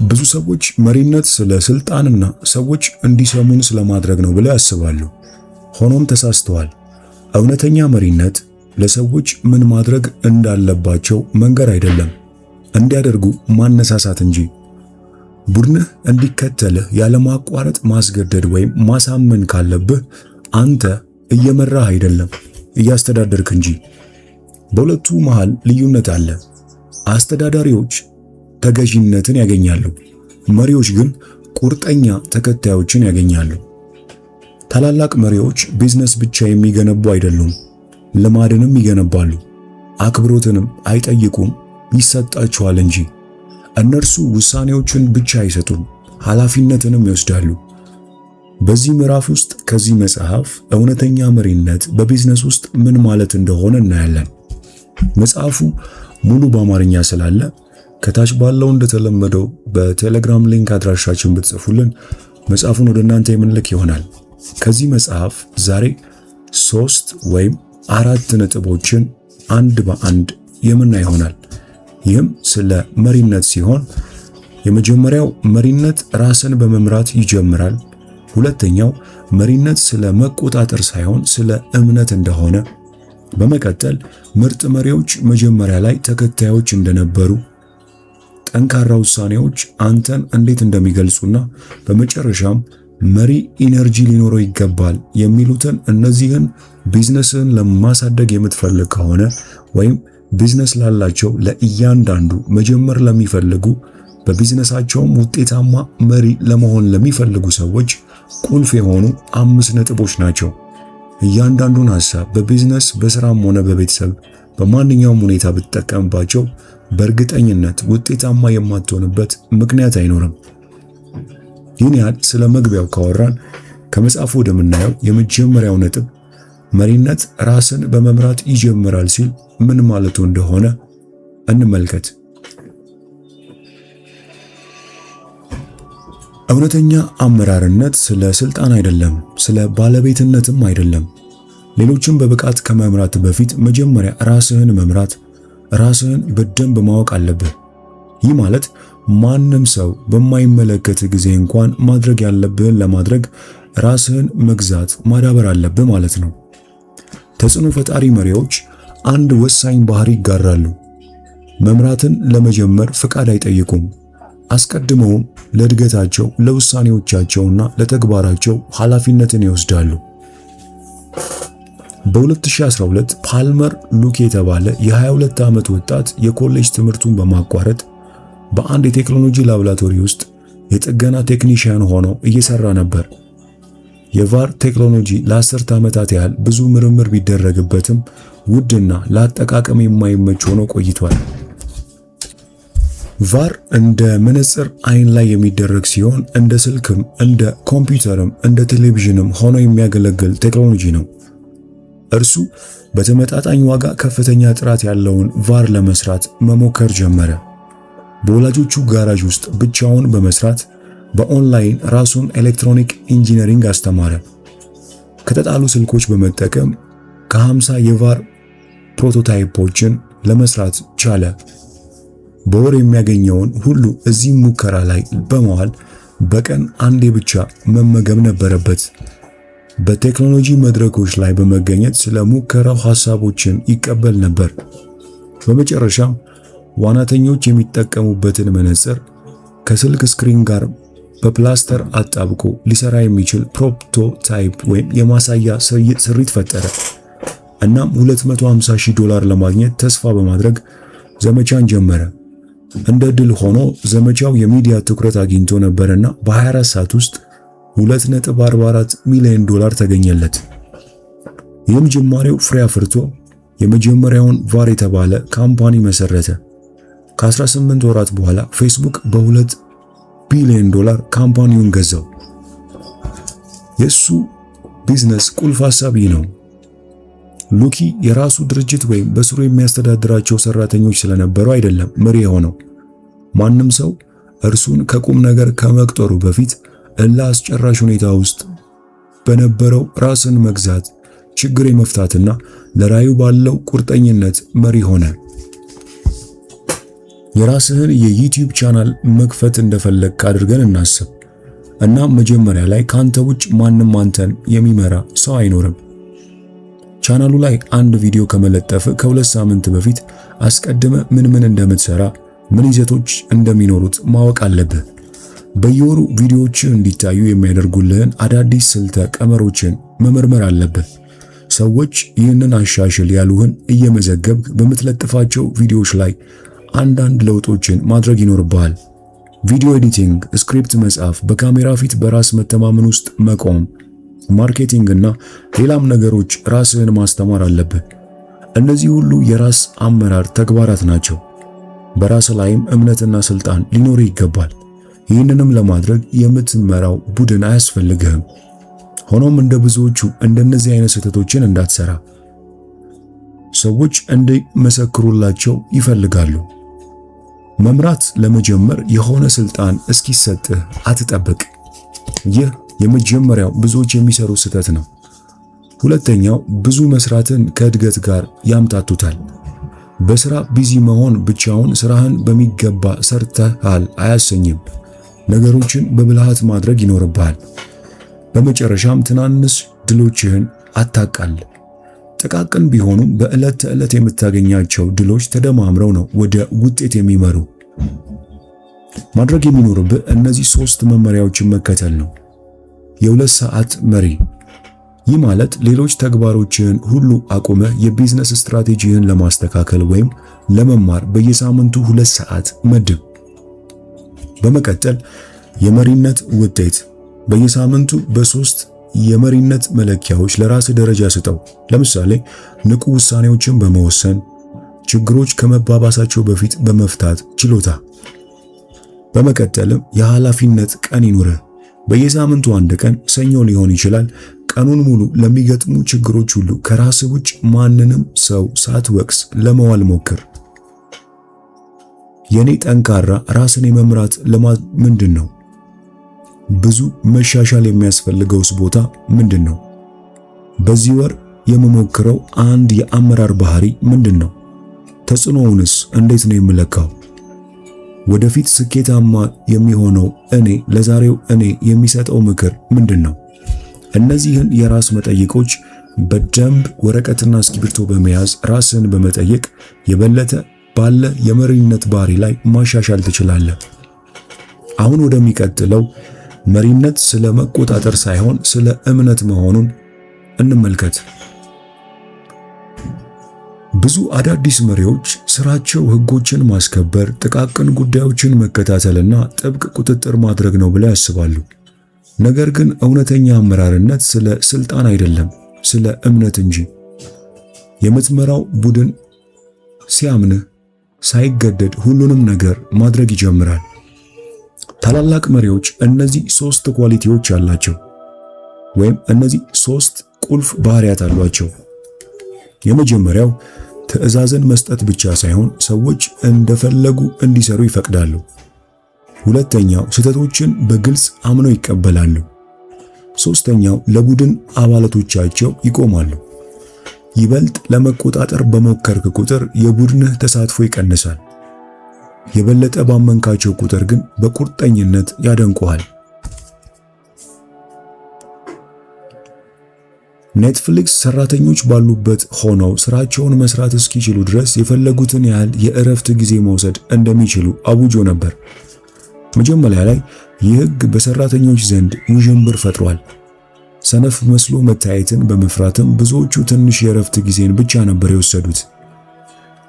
ብዙ ሰዎች መሪነት ስለ ስልጣንና ሰዎች እንዲሰሙን ስለማድረግ ነው ብለው ያስባሉ። ሆኖም ተሳስተዋል። እውነተኛ መሪነት ለሰዎች ምን ማድረግ እንዳለባቸው መንገር አይደለም፣ እንዲያደርጉ ማነሳሳት እንጂ። ቡድንህ እንዲከተልህ ያለማቋረጥ ማስገደድ ወይም ማሳመን ካለብህ አንተ እየመራህ አይደለም፣ እያስተዳደርክ እንጂ። በሁለቱ መሃል ልዩነት አለ። አስተዳዳሪዎች ተገዢነትን ያገኛሉ፣ መሪዎች ግን ቁርጠኛ ተከታዮችን ያገኛሉ። ታላላቅ መሪዎች ቢዝነስ ብቻ የሚገነቡ አይደሉም፣ ልማድንም ይገነባሉ። አክብሮትንም አይጠይቁም፣ ይሰጣቸዋል እንጂ። እነርሱ ውሳኔዎችን ብቻ አይሰጡም፣ ኃላፊነትንም ይወስዳሉ። በዚህ ምዕራፍ ውስጥ ከዚህ መጽሐፍ እውነተኛ መሪነት በቢዝነስ ውስጥ ምን ማለት እንደሆነ እናያለን። መጽሐፉ ሙሉ በአማርኛ ስላለ ከታች ባለው እንደተለመደው በቴሌግራም ሊንክ አድራሻችን ብትጽፉልን መጽሐፉን ወደ እናንተ የምንልክ ይሆናል። ከዚህ መጽሐፍ ዛሬ 3 ወይም 4 ነጥቦችን አንድ በአንድ የምናይ ይሆናል። ይህም ስለ መሪነት ሲሆን የመጀመሪያው መሪነት ራስን በመምራት ይጀምራል። ሁለተኛው መሪነት ስለ መቆጣጠር ሳይሆን ስለ እምነት እንደሆነ፣ በመቀጠል ምርጥ መሪዎች መጀመሪያ ላይ ተከታዮች እንደነበሩ፣ ጠንካራ ውሳኔዎች አንተን እንዴት እንደሚገልጹና በመጨረሻም መሪ ኢነርጂ ሊኖረው ይገባል የሚሉትን እነዚህን ቢዝነስን ለማሳደግ የምትፈልግ ከሆነ ወይም ቢዝነስ ላላቸው ለእያንዳንዱ መጀመር ለሚፈልጉ በቢዝነሳቸውም ውጤታማ መሪ ለመሆን ለሚፈልጉ ሰዎች ቁልፍ የሆኑ 5 ነጥቦች ናቸው። እያንዳንዱን ሐሳብ በቢዝነስ በስራም ሆነ በቤተሰብ በማንኛውም ሁኔታ ብትጠቀምባቸው በእርግጠኝነት ውጤታማ የማትሆንበት ምክንያት አይኖርም። ይህን ያህል ስለ መግቢያው ካወራን ከመጽሐፉ ወደምናየው የመጀመሪያው ነጥብ መሪነት ራስን በመምራት ይጀምራል ሲል ምን ማለቱ እንደሆነ እንመልከት። እውነተኛ አመራርነት ስለ ስልጣን አይደለም፣ ስለ ባለቤትነትም አይደለም። ሌሎችን በብቃት ከመምራት በፊት መጀመሪያ ራስህን መምራት፣ ራስህን በደንብ ማወቅ አለብህ። ይህ ማለት ማንም ሰው በማይመለከት ጊዜ እንኳን ማድረግ ያለብህን ለማድረግ ራስህን መግዛት ማዳበር አለብህ ማለት ነው። ተጽዕኖ ፈጣሪ መሪዎች አንድ ወሳኝ ባህሪ ይጋራሉ። መምራትን ለመጀመር ፍቃድ አይጠይቁም። አስቀድመውም ለእድገታቸው፣ ለውሳኔዎቻቸውና ለተግባራቸው ኃላፊነትን ይወስዳሉ። በ2012 ፓልመር ሉክ የተባለ የ22 ዓመት ወጣት የኮሌጅ ትምህርቱን በማቋረጥ በአንድ የቴክኖሎጂ ላቦራቶሪ ውስጥ የጥገና ቴክኒሽያን ሆኖ እየሰራ ነበር። የቫር ቴክኖሎጂ ለ10 ዓመታት ያህል ብዙ ምርምር ቢደረግበትም ውድና ለአጠቃቀም የማይመች ሆኖ ቆይቷል። ቫር እንደ መነጽር አይን ላይ የሚደረግ ሲሆን እንደ ስልክም እንደ ኮምፒውተርም እንደ ቴሌቪዥንም ሆኖ የሚያገለግል ቴክኖሎጂ ነው። እርሱ በተመጣጣኝ ዋጋ ከፍተኛ ጥራት ያለውን ቫር ለመስራት መሞከር ጀመረ። በወላጆቹ ጋራዥ ውስጥ ብቻውን በመስራት በኦንላይን ራሱን ኤሌክትሮኒክ ኢንጂነሪንግ አስተማረ። ከተጣሉ ስልኮች በመጠቀም ከ50 የቫር ፕሮቶታይፖችን ለመስራት ቻለ። በወር የሚያገኘውን ሁሉ እዚህ ሙከራ ላይ በመዋል በቀን አንዴ ብቻ መመገብ ነበረበት። በቴክኖሎጂ መድረኮች ላይ በመገኘት ስለ ሙከራው ሐሳቦችን ይቀበል ነበር። በመጨረሻም ዋናተኞች የሚጠቀሙበትን መነጽር ከስልክ ስክሪን ጋር በፕላስተር አጣብቆ ሊሰራ የሚችል ፕሮቶታይፕ ወይም የማሳያ ስሪት ፈጠረ። እናም $250,000 ለማግኘት ተስፋ በማድረግ ዘመቻን ጀመረ። እንደ ድል ሆኖ ዘመቻው የሚዲያ ትኩረት አግኝቶ ነበርና በ24 ሰዓት ውስጥ $2.44 ሚሊዮን ተገኘለት። ይህም ጅማሬው ፍሬ አፍርቶ የመጀመሪያውን ቫር የተባለ ካምፓኒ መሰረተ። ከ18 ወራት በኋላ ፌስቡክ በ$2 ቢሊዮን ካምፓኒውን ገዛው። የሱ ቢዝነስ ቁልፍ ሐሳብ ይህ ነው። ሉኪ የራሱ ድርጅት ወይም በስሩ የሚያስተዳድራቸው ሰራተኞች ስለነበሩ አይደለም መሪ የሆነው። ማንም ሰው እርሱን ከቁም ነገር ከመቅጠሩ በፊት ለአስጨራሽ ሁኔታ ውስጥ በነበረው ራስን መግዛት፣ ችግር የመፍታትና ለራዩ ባለው ቁርጠኝነት መሪ ሆነ። የራስህን የዩቲዩብ ቻናል መክፈት እንደፈለግክ አድርገን እናስብ እና መጀመሪያ ላይ ካንተ ውጭ ማንም አንተን የሚመራ ሰው አይኖርም። ቻናሉ ላይ አንድ ቪዲዮ ከመለጠፍ ከ2 ሳምንት በፊት አስቀድመ ምን እንደምትሰራ፣ ምን ይዘቶች እንደሚኖሩት ማወቅ አለብህ። በየወሩ ቪዲዮዎች እንዲታዩ የሚያደርጉልህን አዳዲስ ስልተ ቀመሮችን መመርመር አለብህ። ሰዎች ይህንን አሻሽል ያሉህን እየመዘገብክ በምትለጥፋቸው ቪዲዮዎች ላይ አንዳንድ ለውጦችን ማድረግ ይኖርብሃል። ቪዲዮ ኤዲቲንግ፣ ስክሪፕት መጻፍ፣ በካሜራ ፊት በራስ መተማመን ውስጥ መቆም፣ ማርኬቲንግ እና ሌላም ነገሮች ራስህን ማስተማር አለብህ። እነዚህ ሁሉ የራስ አመራር ተግባራት ናቸው። በራስ ላይም እምነትና ስልጣን ሊኖር ይገባል። ይህንንም ለማድረግ የምትመራው ቡድን አያስፈልግህም። ሆኖም እንደ ብዙዎቹ እንደነዚህ አይነት ስህተቶችን እንዳትሰራ። ሰዎች እንዲመሰክሩላቸው ይፈልጋሉ። መምራት ለመጀመር የሆነ ስልጣን እስኪሰጥህ አትጠብቅ። ይህ የመጀመሪያው ብዙዎች የሚሰሩ ስህተት ነው። ሁለተኛው ብዙ መስራትን ከእድገት ጋር ያምታቱታል። በስራ ቢዚ መሆን ብቻውን ስራህን በሚገባ ሰርተሃል አያሰኝም። ነገሮችን በብልሃት ማድረግ ይኖርብሃል። በመጨረሻም ትናንሽ ድሎችህን አታቃል። ጥቃቅን ቢሆኑም በዕለት ተዕለት የምታገኛቸው ድሎች ተደማምረው ነው ወደ ውጤት የሚመሩ። ማድረግ የሚኖርብህ እነዚህ 3 መመሪያዎችን መከተል ነው። የ2 ሰዓት መሪ። ይህ ማለት ሌሎች ተግባሮችህን ሁሉ አቁመህ የቢዝነስ ስትራቴጂህን ለማስተካከል ወይም ለመማር በየሳምንቱ 2 ሰዓት መድብ። በመቀጠል የመሪነት ውጤት። በየሳምንቱ በ3 የመሪነት መለኪያዎች ለራስ ደረጃ ስጠው። ለምሳሌ ንቁ ውሳኔዎችን በመወሰን፣ ችግሮች ከመባባሳቸው በፊት በመፍታት ችሎታ። በመቀጠልም የኃላፊነት ቀን ይኑርህ። በየሳምንቱ አንድ ቀን ሰኞ ሊሆን ይችላል። ቀኑን ሙሉ ለሚገጥሙ ችግሮች ሁሉ ከራስ ውጭ ማንንም ሰው ሳትወቅስ ለመዋል ሞክር። የኔ ጠንካራ ራስን የመምራት ልማድ ምንድነው? ብዙ መሻሻል የሚያስፈልገውስ ቦታ ምንድነው? በዚህ ወር የምሞክረው አንድ የአመራር ባህሪ ምንድነው? ተጽዕኖውንስ እንዴት ነው የምለካው? ወደፊት ስኬታማ የሚሆነው እኔ ለዛሬው እኔ የሚሰጠው ምክር ምንድነው? እነዚህን የራስ መጠይቆች በደንብ ወረቀትና እስክሪብቶ በመያዝ ራስን በመጠየቅ የበለጠ ባለ የመሪነት ባህሪ ላይ ማሻሻል ትችላለህ። አሁን ወደሚቀጥለው መሪነት ስለ መቆጣጠር ሳይሆን ስለ እምነት መሆኑን እንመልከት። ብዙ አዳዲስ መሪዎች ስራቸው ህጎችን ማስከበር፣ ጥቃቅን ጉዳዮችን መከታተልና ጥብቅ ቁጥጥር ማድረግ ነው ብለው ያስባሉ። ነገር ግን እውነተኛ አመራርነት ስለ ስልጣን አይደለም፣ ስለ እምነት እንጂ። የምትመራው ቡድን ሲያምንህ ሳይገደድ ሁሉንም ነገር ማድረግ ይጀምራል። ታላላቅ መሪዎች እነዚህ 3 ኳሊቲዎች አላቸው፣ ወይም እነዚህ 3 ቁልፍ ባህሪያት አሏቸው። የመጀመሪያው ትዕዛዝን መስጠት ብቻ ሳይሆን ሰዎች እንደፈለጉ እንዲሰሩ ይፈቅዳሉ። ሁለተኛው ስህተቶችን በግልጽ አምነው ይቀበላሉ። ሶስተኛው ለቡድን አባላቶቻቸው ይቆማሉ። ይበልጥ ለመቆጣጠር በሞከርክ ቁጥር የቡድንህ ተሳትፎ ይቀንሳል። የበለጠ ባመንካቸው ቁጥር ግን በቁርጠኝነት ያደንቁሃል። ኔትፍሊክስ ሰራተኞች ባሉበት ሆነው ስራቸውን መስራት እስኪችሉ ድረስ የፈለጉትን ያህል የእረፍት ጊዜ መውሰድ እንደሚችሉ አውጆ ነበር። መጀመሪያ ላይ ይህ ሕግ በሰራተኞች ዘንድ ውዥንብር ፈጥሯል። ሰነፍ መስሎ መታየትን በመፍራትም ብዙዎቹ ትንሽ የእረፍት ጊዜን ብቻ ነበር የወሰዱት።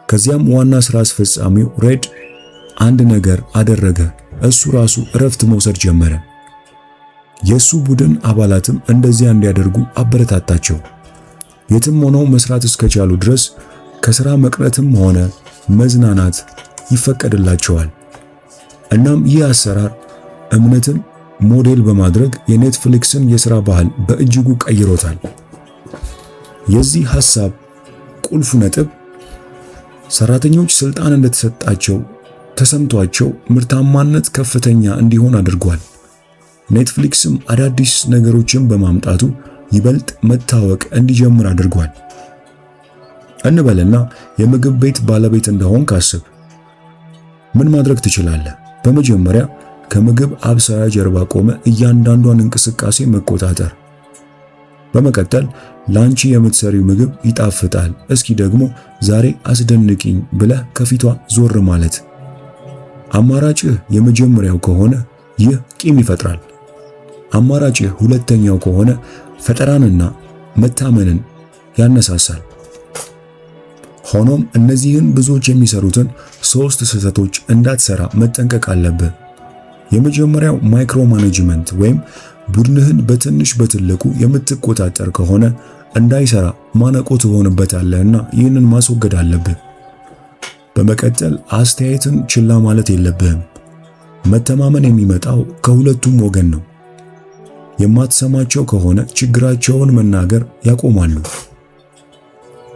ከዚያም ዋና ስራ አስፈጻሚው ሬድ አንድ ነገር አደረገ። እሱ ራሱ እረፍት መውሰድ ጀመረ። የሱ ቡድን አባላትም እንደዚያ እንዲያደርጉ አበረታታቸው። የትም ሆነው መስራት እስከቻሉ ድረስ ከሥራ መቅረትም ሆነ መዝናናት ይፈቀድላቸዋል። እናም ይህ አሰራር እምነትን ሞዴል በማድረግ የኔትፍሊክስን የሥራ ባህል በእጅጉ ቀይሮታል። የዚህ ሐሳብ ቁልፍ ነጥብ ሰራተኞች ስልጣን እንደተሰጣቸው ተሰምቷቸው ምርታማነት ከፍተኛ እንዲሆን አድርጓል። ኔትፍሊክስም አዳዲስ ነገሮችን በማምጣቱ ይበልጥ መታወቅ እንዲጀምር አድርጓል። እንበልና የምግብ ቤት ባለቤት እንደሆንክ አስብ። ምን ማድረግ ትችላለህ? በመጀመሪያ ከምግብ አብሳያ ጀርባ ቆመ እያንዳንዷን እንቅስቃሴ መቆጣጠር። በመቀጠል ላንቺ የምትሰሪው ምግብ ይጣፍጣል፣ እስኪ ደግሞ ዛሬ አስደንቂኝ ብለህ ከፊቷ ዞር ማለት። አማራጭህ የመጀመሪያው ከሆነ ይህ ቂም ይፈጥራል። አማራጭህ ሁለተኛው ከሆነ ፈጠራንና መታመንን ያነሳሳል። ሆኖም እነዚህን ብዙዎች የሚሰሩትን 3 ስህተቶች እንዳትሰራ መጠንቀቅ አለብህ። የመጀመሪያው ማይክሮ ማኔጅመንት ወይም ቡድንህን በትንሽ በትልቁ የምትቆጣጠር ከሆነ እንዳይሰራ ማነቆ ትሆንበታለህና ይህንን ማስወገድ አለብህ። በመቀጠል አስተያየትን ችላ ማለት የለብህም። መተማመን የሚመጣው ከሁለቱም ወገን ነው። የማትሰማቸው ከሆነ ችግራቸውን መናገር ያቆማሉ።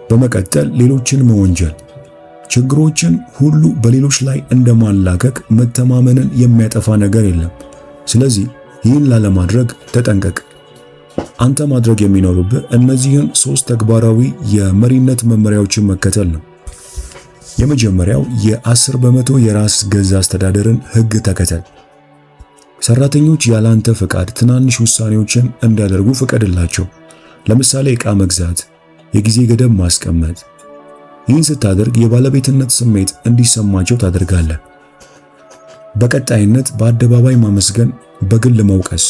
በመቀጠል ሌሎችን መወንጀል። ችግሮችን ሁሉ በሌሎች ላይ እንደማላከክ መተማመንን የሚያጠፋ ነገር የለም። ስለዚህ ይህን ላለማድረግ ተጠንቀቅ። አንተ ማድረግ የሚኖርብህ እነዚህን 3 ተግባራዊ የመሪነት መመሪያዎችን መከተል ነው። የመጀመሪያው የ10 በመቶ የራስ ገዝ አስተዳደርን ህግ ተከተል። ሰራተኞች ያላንተ ፍቃድ ትናንሽ ውሳኔዎችን እንዲያደርጉ ፍቀድላቸው። ለምሳሌ ዕቃ መግዛት፣ የጊዜ ገደብ ማስቀመጥ። ይህን ስታደርግ የባለቤትነት ስሜት እንዲሰማቸው ታደርጋለህ። በቀጣይነት በአደባባይ ማመስገን፣ በግል መውቀስ።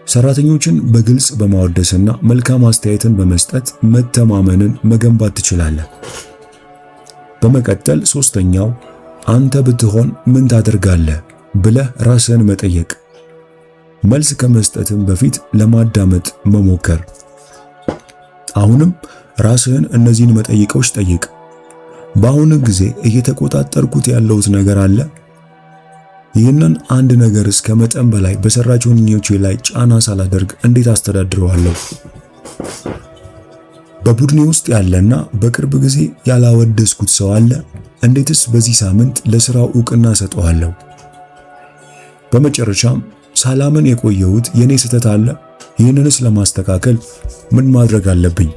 ሰራተኞችን በግልጽ በማወደስና መልካም አስተያየትን በመስጠት መተማመንን መገንባት ትችላለህ። በመቀጠል ሶስተኛው አንተ ብትሆን ምን ታደርጋለህ ብለህ ራስህን መጠየቅ። መልስ ከመስጠትም በፊት ለማዳመጥ መሞከር። አሁንም ራስህን እነዚህን መጠይቆች ጠይቅ። በአሁኑ ጊዜ እየተቆጣጠርኩት ያለውት ነገር አለ? ይህንን አንድ ነገር እስከ መጠን በላይ በሰራተኞቼ ላይ ጫና ሳላደርግ እንዴት አስተዳድረዋለሁ? በቡድኔ ውስጥ ያለና በቅርብ ጊዜ ያላወደስኩት ሰው አለ? እንዴትስ በዚህ ሳምንት ለስራው ዕውቅና ሰጠዋለሁ? በመጨረሻም ሰላምን የቆየሁት የኔ ስህተት አለ? ይህንንስ ለማስተካከል ምን ማድረግ አለብኝ?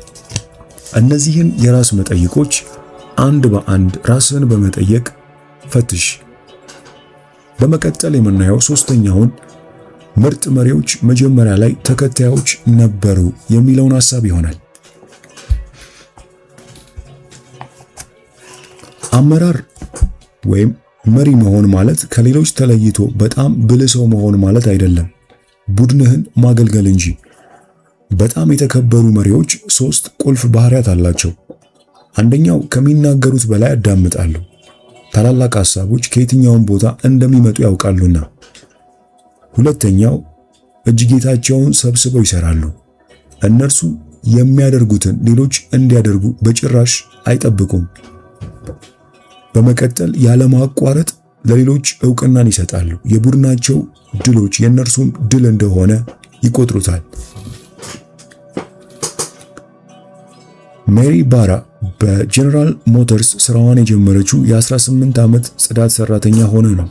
እነዚህን የራስ መጠይቆች አንድ በአንድ ራስን በመጠየቅ ፈትሽ። በመቀጠል የምናየው ሶስተኛውን ምርጥ መሪዎች መጀመሪያ ላይ ተከታዮች ነበሩ የሚለውን ሐሳብ ይሆናል። አመራር ወይም መሪ መሆን ማለት ከሌሎች ተለይቶ በጣም ብልህ ሰው መሆን ማለት አይደለም፣ ቡድንህን ማገልገል እንጂ። በጣም የተከበሩ መሪዎች 3 ቁልፍ ባህሪያት አላቸው። አንደኛው ከሚናገሩት በላይ ያዳምጣሉ። ታላላቅ ሐሳቦች ከየትኛውም ቦታ እንደሚመጡ ያውቃሉና። ሁለተኛው እጅጌታቸውን ሰብስበው ይሰራሉ። እነርሱ የሚያደርጉትን ሌሎች እንዲያደርጉ በጭራሽ አይጠብቁም። በመቀጠል ያለማቋረጥ ለሌሎች ዕውቅናን ይሰጣሉ። የቡድናቸው ድሎች የእነርሱም ድል እንደሆነ ይቆጥሩታል። ሜሪ ባራ በጀነራል ሞተርስ ስራዋን የጀመረችው የ18 ዓመት ጽዳት ሰራተኛ ሆነ ነው።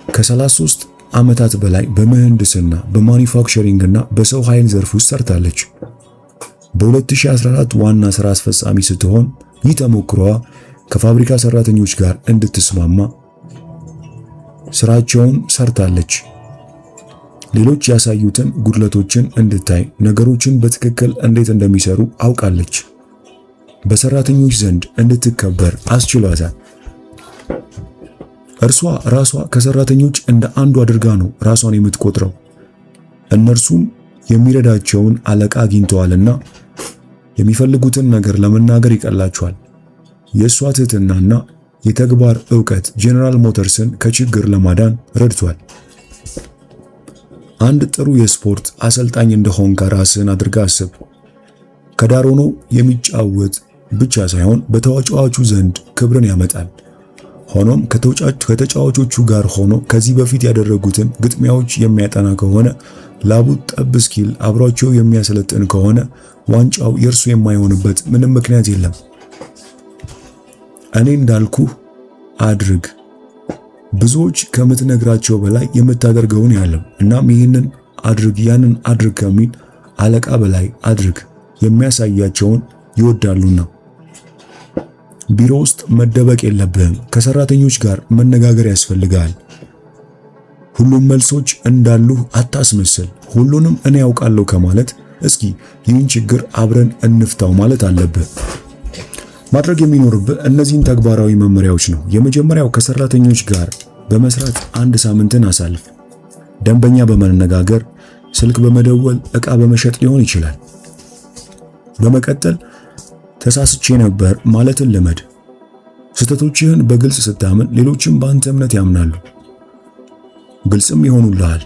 ከ33 ዓመታት በላይ በምህንድስና በማኒፋክቸሪንግ እና በሰው ኃይል ዘርፍ ውስጥ ሰርታለች። በ2014 ዋና ስራ አስፈጻሚ ስትሆን ይህ ተሞክሮዋ ከፋብሪካ ሰራተኞች ጋር እንድትስማማ ስራቸውን ሰርታለች። ሌሎች ያሳዩትን ጉድለቶችን እንድታይ ነገሮችን በትክክል እንዴት እንደሚሰሩ አውቃለች። በሰራተኞች ዘንድ እንድትከበር አስችሏታል። እርሷ ራሷ ከሰራተኞች እንደ አንዱ አድርጋ ነው ራሷን የምትቆጥረው። እነርሱም የሚረዳቸውን አለቃ አግኝተዋልና የሚፈልጉትን ነገር ለመናገር ይቀላቸዋል። የእሷ ትህትናና የተግባር ዕውቀት ጀነራል ሞተርስን ከችግር ለማዳን ረድቷል። አንድ ጥሩ የስፖርት አሰልጣኝ እንደሆንክ ራስህን አድርጋ አስብ። ከዳር ሆኖ የሚጫወት ብቻ ሳይሆን በተጫዋቹ ዘንድ ክብርን ያመጣል። ሆኖም ከተጫዋቾቹ ጋር ሆኖ ከዚህ በፊት ያደረጉትን ግጥሚያዎች የሚያጠና ከሆነ ላቡ ጠብ እስኪል አብሯቸው የሚያሰለጥን ከሆነ ዋንጫው የእርሱ የማይሆንበት ምንም ምክንያት የለም። እኔ እንዳልኩህ አድርግ። ብዙዎች ከምትነግራቸው በላይ የምታደርገውን ያለው እናም ይህንን አድርግ ያንን አድርግ ከሚል አለቃ በላይ አድርግ የሚያሳያቸውን ይወዳሉና። ቢሮ ውስጥ መደበቅ የለብህም። ከሰራተኞች ጋር መነጋገር ያስፈልጋል። ሁሉም መልሶች እንዳሉ አታስመስል። ሁሉንም እኔ ያውቃለሁ ከማለት እስኪ ይህን ችግር አብረን እንፍታው ማለት አለብህ። ማድረግ የሚኖርብህ እነዚህን ተግባራዊ መመሪያዎች ነው። የመጀመሪያው ከሰራተኞች ጋር በመስራት አንድ ሳምንትን አሳልፍ። ደንበኛ በመነጋገር ስልክ በመደወል ዕቃ በመሸጥ ሊሆን ይችላል። በመቀጠል ተሳስቼ ነበር ማለትን ልመድ። ስህተቶችህን በግልጽ ስታምን ሌሎችም በአንተ እምነት ያምናሉ፣ ግልጽም ይሆኑልሃል።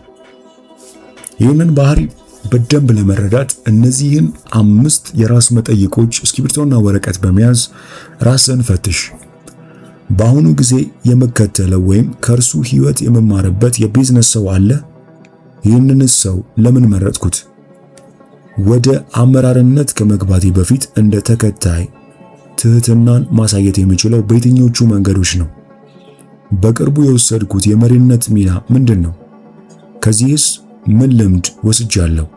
ይህንን ባህሪ በደንብ ለመረዳት እነዚህን 5 የራስ መጠይቆች እስክሪብቶና ወረቀት በመያዝ ራስን ፈትሽ። በአሁኑ ጊዜ የምከተለው ወይም ከእርሱ ህይወት የምማርበት የቢዝነስ ሰው አለ? ይህንንስ ሰው ለምን መረጥኩት? ወደ አመራርነት ከመግባቴ በፊት እንደ ተከታይ ትህትናን ማሳየት የሚችለው በየትኞቹ መንገዶች ነው? በቅርቡ የወሰድኩት የመሪነት ሚና ምንድን ነው? ከዚህስ ምን ልምድ ወስጃለሁ?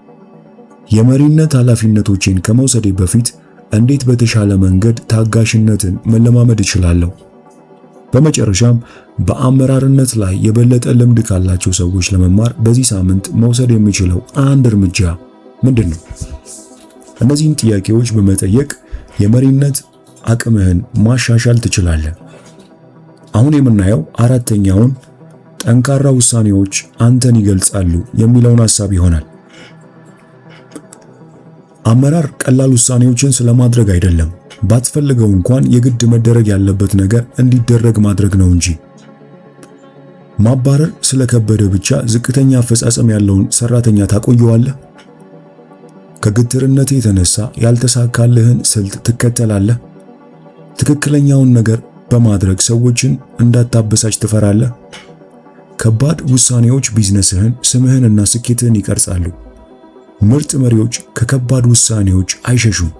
የመሪነት ኃላፊነቶችን ከመውሰዴ በፊት እንዴት በተሻለ መንገድ ታጋሽነትን መለማመድ እችላለሁ? በመጨረሻም በአመራርነት ላይ የበለጠ ልምድ ካላቸው ሰዎች ለመማር በዚህ ሳምንት መውሰድ የሚችለው አንድ እርምጃ ምንድን ነው? እነዚህን ጥያቄዎች በመጠየቅ የመሪነት አቅምህን ማሻሻል ትችላለህ። አሁን የምናየው አራተኛውን ጠንካራ ውሳኔዎች አንተን ይገልጻሉ የሚለውን ሐሳብ ይሆናል። አመራር ቀላል ውሳኔዎችን ስለማድረግ አይደለም፣ ባትፈልገው እንኳን የግድ መደረግ ያለበት ነገር እንዲደረግ ማድረግ ነው እንጂ። ማባረር ስለከበደ ብቻ ዝቅተኛ አፈጻጸም ያለውን ሰራተኛ ታቆየዋለህ? ከግትርነት የተነሳ ያልተሳካልህን ስልት ትከተላለህ? ትክክለኛውን ነገር በማድረግ ሰዎችን እንዳታበሳጭ ትፈራለህ? ከባድ ውሳኔዎች ቢዝነስህን፣ ስምህንና ስኬትህን ይቀርጻሉ። ምርጥ መሪዎች ከከባድ ውሳኔዎች አይሸሹም።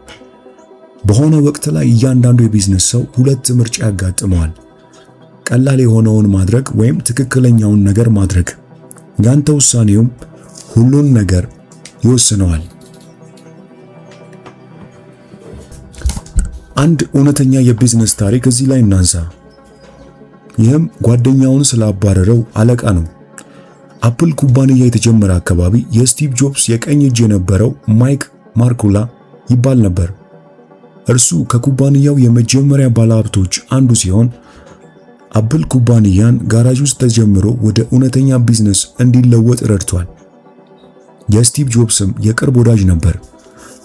በሆነ ወቅት ላይ እያንዳንዱ የቢዝነስ ሰው 2 ምርጫ ያጋጥመዋል። ቀላል የሆነውን ማድረግ ወይም ትክክለኛውን ነገር ማድረግ። ያንተ ውሳኔውም ሁሉን ነገር ይወስነዋል። አንድ እውነተኛ የቢዝነስ ታሪክ እዚህ ላይ እናንሳ። ይህም ጓደኛውን ስላባረረው አለቃ ነው። አፕል ኩባንያ የተጀመረ አካባቢ የስቲቭ ጆብስ የቀኝ እጅ የነበረው ማይክ ማርኩላ ይባል ነበር። እርሱ ከኩባንያው የመጀመሪያ ባለሀብቶች አንዱ ሲሆን አፕል ኩባንያን ጋራጅ ውስጥ ተጀምሮ ወደ እውነተኛ ቢዝነስ እንዲለወጥ ረድቷል። የስቲቭ ጆብስም የቅርብ ወዳጅ ነበር።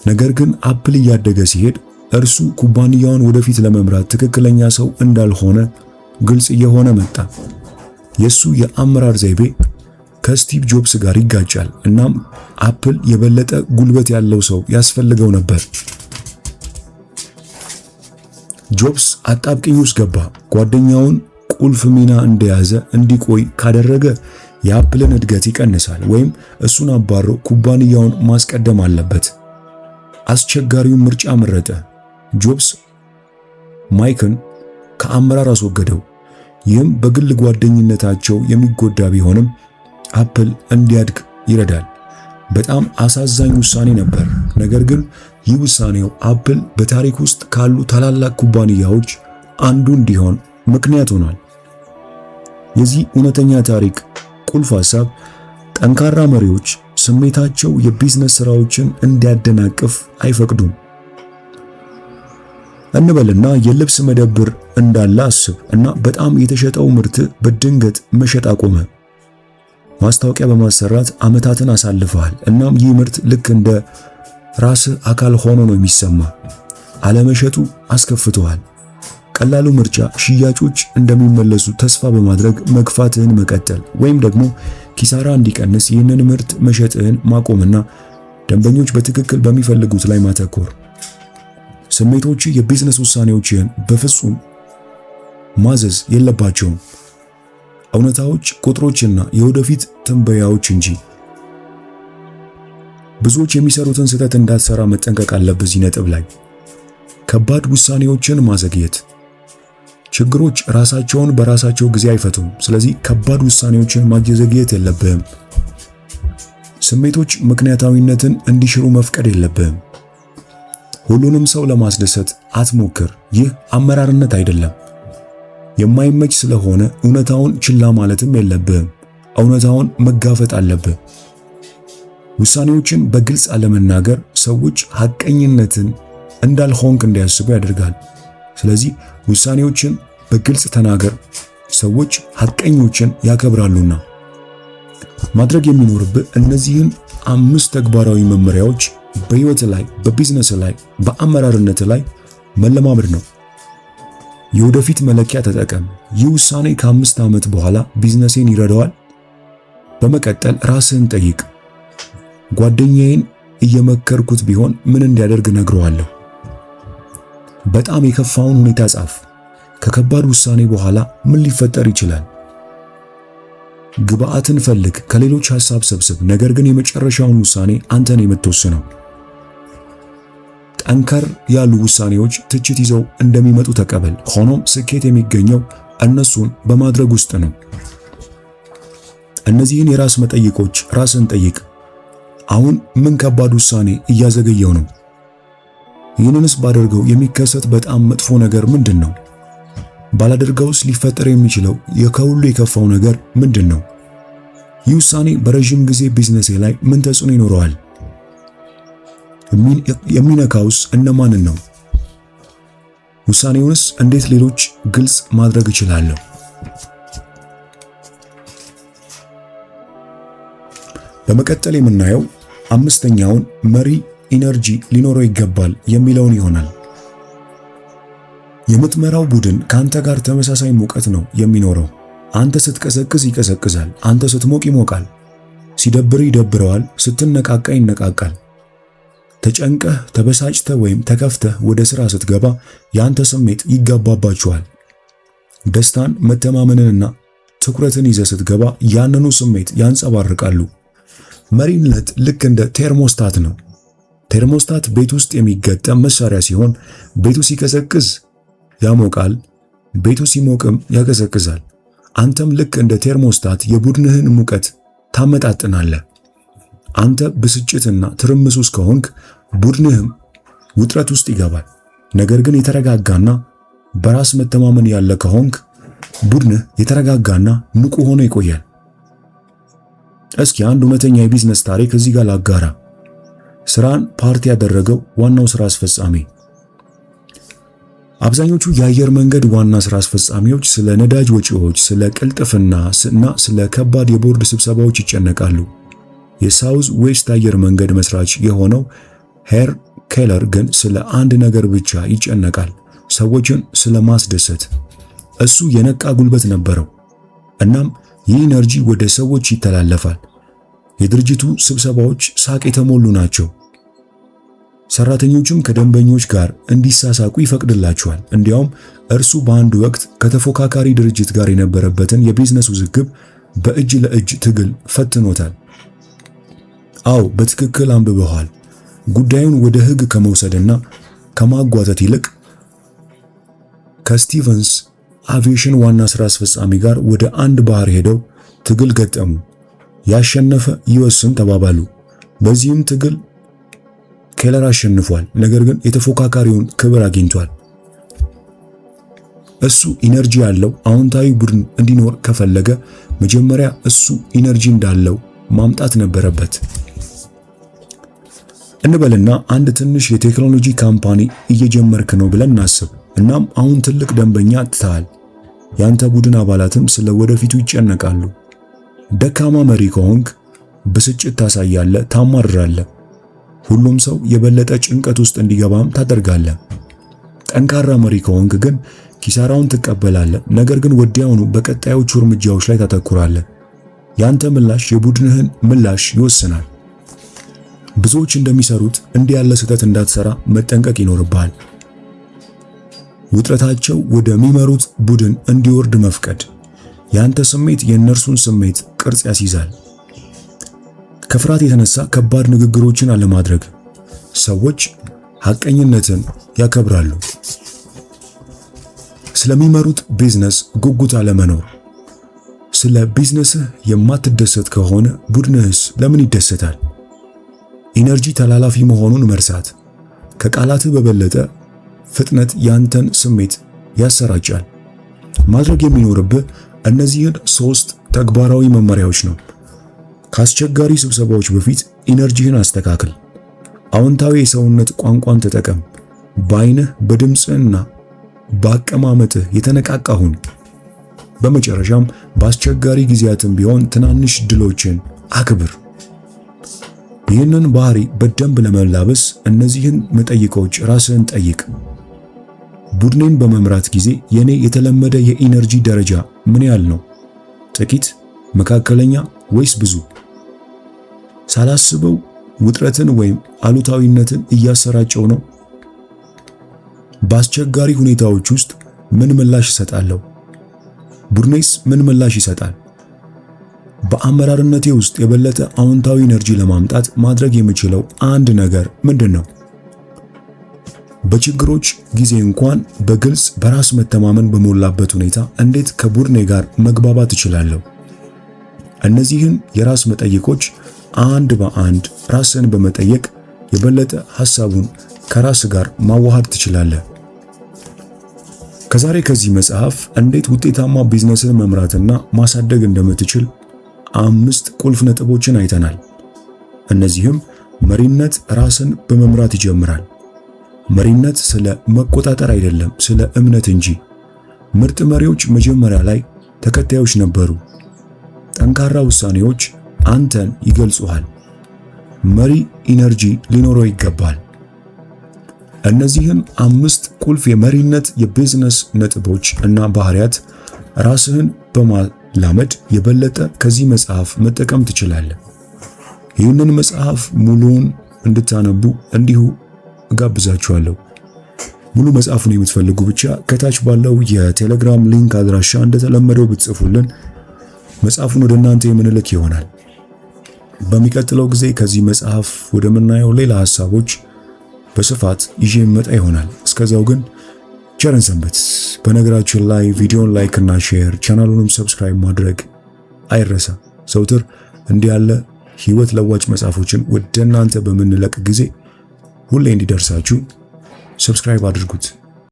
ነገር ግን አፕል እያደገ ሲሄድ እርሱ ኩባንያውን ወደፊት ለመምራት ትክክለኛ ሰው እንዳልሆነ ግልጽ እየሆነ መጣ። የሱ የአመራር ዘይቤ ከስቲቭ ጆብስ ጋር ይጋጫል። እናም አፕል የበለጠ ጉልበት ያለው ሰው ያስፈልገው ነበር። ጆብስ አጣብቂኝ ውስጥ ገባ። ጓደኛውን ቁልፍ ሚና እንደያዘ እንዲቆይ ካደረገ የአፕልን እድገት ይቀንሳል፣ ወይም እሱን አባሮ ኩባንያውን ማስቀደም አለበት። አስቸጋሪውን ምርጫ መረጠ። ጆብስ ማይክን ከአመራር አስወገደው። ይህም በግል ጓደኝነታቸው የሚጎዳ ቢሆንም አፕል እንዲያድግ ይረዳል። በጣም አሳዛኝ ውሳኔ ነበር። ነገር ግን ይህ ውሳኔው አፕል በታሪክ ውስጥ ካሉ ታላላቅ ኩባንያዎች አንዱ እንዲሆን ምክንያት ሆኗል። የዚህ እውነተኛ ታሪክ ቁልፍ ሐሳብ ጠንካራ መሪዎች ስሜታቸው የቢዝነስ ስራዎችን እንዲያደናቅፍ አይፈቅዱም። እንበልና የልብስ መደብር እንዳለ አስብ እና በጣም የተሸጠው ምርት በድንገት መሸጥ አቆመ። ማስታወቂያ በማሰራት ዓመታትን አሳልፈሃል። እናም ይህ ምርት ልክ እንደ ራስህ አካል ሆኖ ነው የሚሰማ። አለመሸጡ አስከፍቶሃል። ቀላሉ ምርጫ ሽያጮች እንደሚመለሱ ተስፋ በማድረግ መግፋትህን መቀጠል፣ ወይም ደግሞ ኪሳራ እንዲቀንስ ይህንን ምርት መሸጥህን ማቆምና ደንበኞች በትክክል በሚፈልጉት ላይ ማተኮር። ስሜቶች የቢዝነስ ውሳኔዎችን በፍጹም ማዘዝ የለባቸውም። እውነታዎች፣ ቁጥሮችና የወደፊት ትንበያዎች እንጂ። ብዙዎች የሚሰሩትን ስህተት እንዳትሰራ መጠንቀቅ አለብህ። እዚህ ነጥብ ላይ ከባድ ውሳኔዎችን ማዘግየት። ችግሮች ራሳቸውን በራሳቸው ጊዜ አይፈቱም። ስለዚህ ከባድ ውሳኔዎችን ማዘግየት የለብህም። ስሜቶች ምክንያታዊነትን እንዲሽሩ መፍቀድ የለብህም። ሁሉንም ሰው ለማስደሰት አትሞክር። ይህ አመራርነት አይደለም። የማይመች ስለሆነ እውነታውን ችላ ማለትም የለብህም። እውነታውን መጋፈጥ አለብህ። ውሳኔዎችን በግልጽ አለመናገር ሰዎች ሐቀኝነትን እንዳልሆንክ እንዲያስቡ ያደርጋል። ስለዚህ ውሳኔዎችን በግልጽ ተናገር። ሰዎች ሐቀኞችን ያከብራሉና። ማድረግ የሚኖርብህ እነዚህን 5 ተግባራዊ መመሪያዎች በሕይወት ላይ፣ በቢዝነስ ላይ፣ በአመራርነት ላይ መለማመድ ነው። የወደፊት መለኪያ ተጠቀም። ይህ ውሳኔ ከ5 ዓመት በኋላ ቢዝነሴን ይረዳዋል? በመቀጠል ራስህን ጠይቅ። ጓደኛዬን እየመከርኩት ቢሆን ምን እንዲያደርግ ነግረዋለሁ? በጣም የከፋውን ሁኔታ ጻፍ። ከከባድ ውሳኔ በኋላ ምን ሊፈጠር ይችላል? ግብአትን ፈልግ፣ ከሌሎች ሐሳብ ሰብስብ። ነገር ግን የመጨረሻውን ውሳኔ አንተ ነህ የምትወስነው። ጠንከር ያሉ ውሳኔዎች ትችት ይዘው እንደሚመጡ ተቀበል። ሆኖም ስኬት የሚገኘው እነሱን በማድረግ ውስጥ ነው። እነዚህን የራስ መጠይቆች ራስን ጠይቅ። አሁን ምን ከባድ ውሳኔ እያዘገየው ነው? ይህንንስ ባደርገው የሚከሰት በጣም መጥፎ ነገር ምንድን ነው? ባላደርገውስ ሊፈጠር የሚችለው ከሁሉ የከፋው ነገር ምንድን ነው? ይህ ውሳኔ በረዥም ጊዜ ቢዝነሴ ላይ ምን ተጽዕኖ ይኖረዋል? የሚነካውስ እነማንን ነው? ውሳኔውንስ እንዴት ሌሎች ግልጽ ማድረግ እችላለሁ? በመቀጠል የምናየው 5ኛውን መሪ ኢነርጂ ሊኖረው ይገባል የሚለውን ይሆናል። የምትመራው ቡድን ካንተ ጋር ተመሳሳይ ሙቀት ነው የሚኖረው። አንተ ስትቀዘቅዝ ይቀዘቅዛል፣ አንተ ስትሞቅ ይሞቃል። ሲደብር ይደብረዋል፣ ስትነቃቃ ይነቃቃል። ተጨንቀህ፣ ተበሳጭተህ ወይም ተከፍተህ ወደ ሥራ ስትገባ ያንተ ስሜት ይጋባባችኋል። ደስታን፣ መተማመንንና ትኩረትን ይዘህ ስትገባ ያንኑ ስሜት ያንጸባርቃሉ። መሪነት ልክ እንደ ቴርሞስታት ነው። ቴርሞስታት ቤት ውስጥ የሚገጠም መሳሪያ ሲሆን ቤቱ ሲቀዘቅዝ ያሞቃል፣ ቤቱ ሲሞቅም ያቀዘቅዛል። አንተም ልክ እንደ ቴርሞስታት የቡድንህን ሙቀት ታመጣጥናለህ። አንተ ብስጭትና ትርምስ ውስጥ ከሆንክ ቡድንህም ውጥረት ውስጥ ይገባል። ነገር ግን የተረጋጋና በራስ መተማመን ያለ ከሆንክ ቡድንህ የተረጋጋና ንቁ ሆኖ ይቆያል። እስኪ አንድ እውነተኛ የቢዝነስ ታሪክ እዚህ ጋር ላጋራ። ስራን ፓርቲ ያደረገው ዋናው ስራ አስፈጻሚ። አብዛኞቹ የአየር መንገድ ዋና ስራ አስፈጻሚዎች ስለ ነዳጅ ወጪዎች፣ ስለ ቅልጥፍና እና ስለ ከባድ የቦርድ ስብሰባዎች ይጨነቃሉ። የሳውዝ ዌስት አየር መንገድ መስራች የሆነው ሄር ኬለር ግን ስለ አንድ ነገር ብቻ ይጨነቃል፣ ሰዎችን ስለ ማስደሰት። እሱ የነቃ ጉልበት ነበረው። እናም ይህ ኢነርጂ ወደ ሰዎች ይተላለፋል። የድርጅቱ ስብሰባዎች ሳቅ የተሞሉ ናቸው። ሰራተኞችም ከደንበኞች ጋር እንዲሳሳቁ ይፈቅድላቸዋል። እንዲያውም እርሱ በአንድ ወቅት ከተፎካካሪ ድርጅት ጋር የነበረበትን የቢዝነስ ውዝግብ በእጅ ለእጅ ትግል ፈትኖታል። አዎ፣ በትክክል አንብበዋል። ጉዳዩን ወደ ሕግ ከመውሰድና ከማጓተት ይልቅ ከስቲቨንስ አቪዬሽን ዋና ስራ አስፈጻሚ ጋር ወደ አንድ ባህር ሄደው ትግል ገጠሙ። ያሸነፈ ይወስን ተባባሉ። በዚህም ትግል ኬለር አሸንፏል፣ ነገር ግን የተፎካካሪውን ክብር አግኝቷል። እሱ ኢነርጂ ያለው አዎንታዊ ቡድን እንዲኖር ከፈለገ መጀመሪያ እሱ ኢነርጂ እንዳለው ማምጣት ነበረበት። እንበልና አንድ ትንሽ የቴክኖሎጂ ካምፓኒ እየጀመርክ ነው ብለን እናስብ። እናም አሁን ትልቅ ደንበኛ አጥተሃል። ያንተ ቡድን አባላትም ስለ ወደፊቱ ይጨነቃሉ። ደካማ መሪ ከሆንክ ብስጭት ታሳያለህ፣ ታማርራለህ። ሁሉም ሰው የበለጠ ጭንቀት ውስጥ እንዲገባም ታደርጋለህ። ጠንካራ መሪ ከሆንክ ግን ኪሳራውን ትቀበላለህ፣ ነገር ግን ወዲያውኑ በቀጣዮቹ እርምጃዎች ላይ ታተኩራለህ። ያንተ ምላሽ የቡድንህን ምላሽ ይወስናል። ብዙዎች እንደሚሰሩት እንዲህ ያለ ስህተት እንዳትሰራ መጠንቀቅ ይኖርብሃል። ውጥረታቸው ወደሚመሩት ቡድን እንዲወርድ መፍቀድ። ያንተ ስሜት የእነርሱን ስሜት ቅርጽ ያስይዛል። ከፍርሃት የተነሳ ከባድ ንግግሮችን አለማድረግ። ሰዎች ሐቀኝነትን ያከብራሉ። ስለሚመሩት ቢዝነስ ጉጉት አለመኖር። ስለ ቢዝነስህ የማትደሰት ከሆነ ቡድንህስ ለምን ይደሰታል? ኢነርጂ ተላላፊ መሆኑን መርሳት። ከቃላትህ በበለጠ ፍጥነት ያንተን ስሜት ያሰራጫል። ማድረግ የሚኖርብህ እነዚህን 3 ተግባራዊ መመሪያዎች ነው። ከአስቸጋሪ ስብሰባዎች በፊት ኢነርጂህን አስተካክል። አዎንታዊ የሰውነት ቋንቋን ተጠቀም። በዓይንህ፣ በድምፅህና በአቀማመጥህ የተነቃቃ ሁን። በመጨረሻም በአስቸጋሪ ጊዜያትም ቢሆን ትናንሽ ድሎችን አክብር። ይህንን ባህሪ በደንብ ለመላበስ እነዚህን መጠይቆች ራስህን ጠይቅ። ቡድኔን በመምራት ጊዜ የኔ የተለመደ የኢነርጂ ደረጃ ምን ያህል ነው? ጥቂት፣ መካከለኛ ወይስ ብዙ? ሳላስበው ውጥረትን ወይም አሉታዊነትን እያሰራጨው ነው? በአስቸጋሪ ሁኔታዎች ውስጥ ምን ምላሽ እሰጣለሁ? ቡድኔስ ምን ምላሽ ይሰጣል? በአመራርነቴ ውስጥ የበለጠ አዎንታዊ ኢነርጂ ለማምጣት ማድረግ የምችለው አንድ ነገር ምንድን ነው? በችግሮች ጊዜ እንኳን በግልጽ በራስ መተማመን በሞላበት ሁኔታ እንዴት ከቡድኔ ጋር መግባባት እችላለሁ? እነዚህን የራስ መጠይቆች አንድ በአንድ ራስን በመጠየቅ የበለጠ ሐሳቡን ከራስ ጋር ማዋሃድ ትችላለህ። ከዚህ መጽሐፍ እንዴት ውጤታማ ቢዝነስን መምራትና ማሳደግ እንደምትችል 5 ቁልፍ ነጥቦችን አይተናል። እነዚህም መሪነት ራስን በመምራት ይጀምራል። መሪነት ስለ መቆጣጠር አይደለም፣ ስለ እምነት እንጂ። ምርጥ መሪዎች መጀመሪያ ላይ ተከታዮች ነበሩ። ጠንካራ ውሳኔዎች አንተን ይገልጹሃል። መሪ ኢነርጂ ሊኖረው ይገባል። እነዚህን 5 ቁልፍ የመሪነት የቢዝነስ ነጥቦች እና ባህሪያት ራስህን በማላመድ የበለጠ ከዚህ መጽሐፍ መጠቀም ትችላለህ። ይህንን መጽሐፍ ሙሉውን እንድታነቡ እንዲሁ እጋብዛችኋለሁ። ሙሉ መጽሐፉን የምትፈልጉ ብቻ ከታች ባለው የቴሌግራም ሊንክ አድራሻ እንደተለመደው ብትጽፉልን መጽሐፉን ወደ እናንተ የምንልክ ይሆናል። በሚቀጥለው ጊዜ ከዚህ መጽሐፍ ወደምናየው ሌላ ሐሳቦች በስፋት ይዤ መጣ ይሆናል። እስከዛው ግን ቸርን ሰንበት። በነገራችን ላይ ቪዲዮን ላይክ እና ሼር፣ ቻናሉንም ሰብስክራይብ ማድረግ አይረሳ። ዘውትር እንዲህ ያለ ህይወት ለዋጭ መጽሐፎችን ወደ እናንተ በምንለቅ ጊዜ ሁሌ እንዲደርሳችሁ ሰብስክራይብ አድርጉት።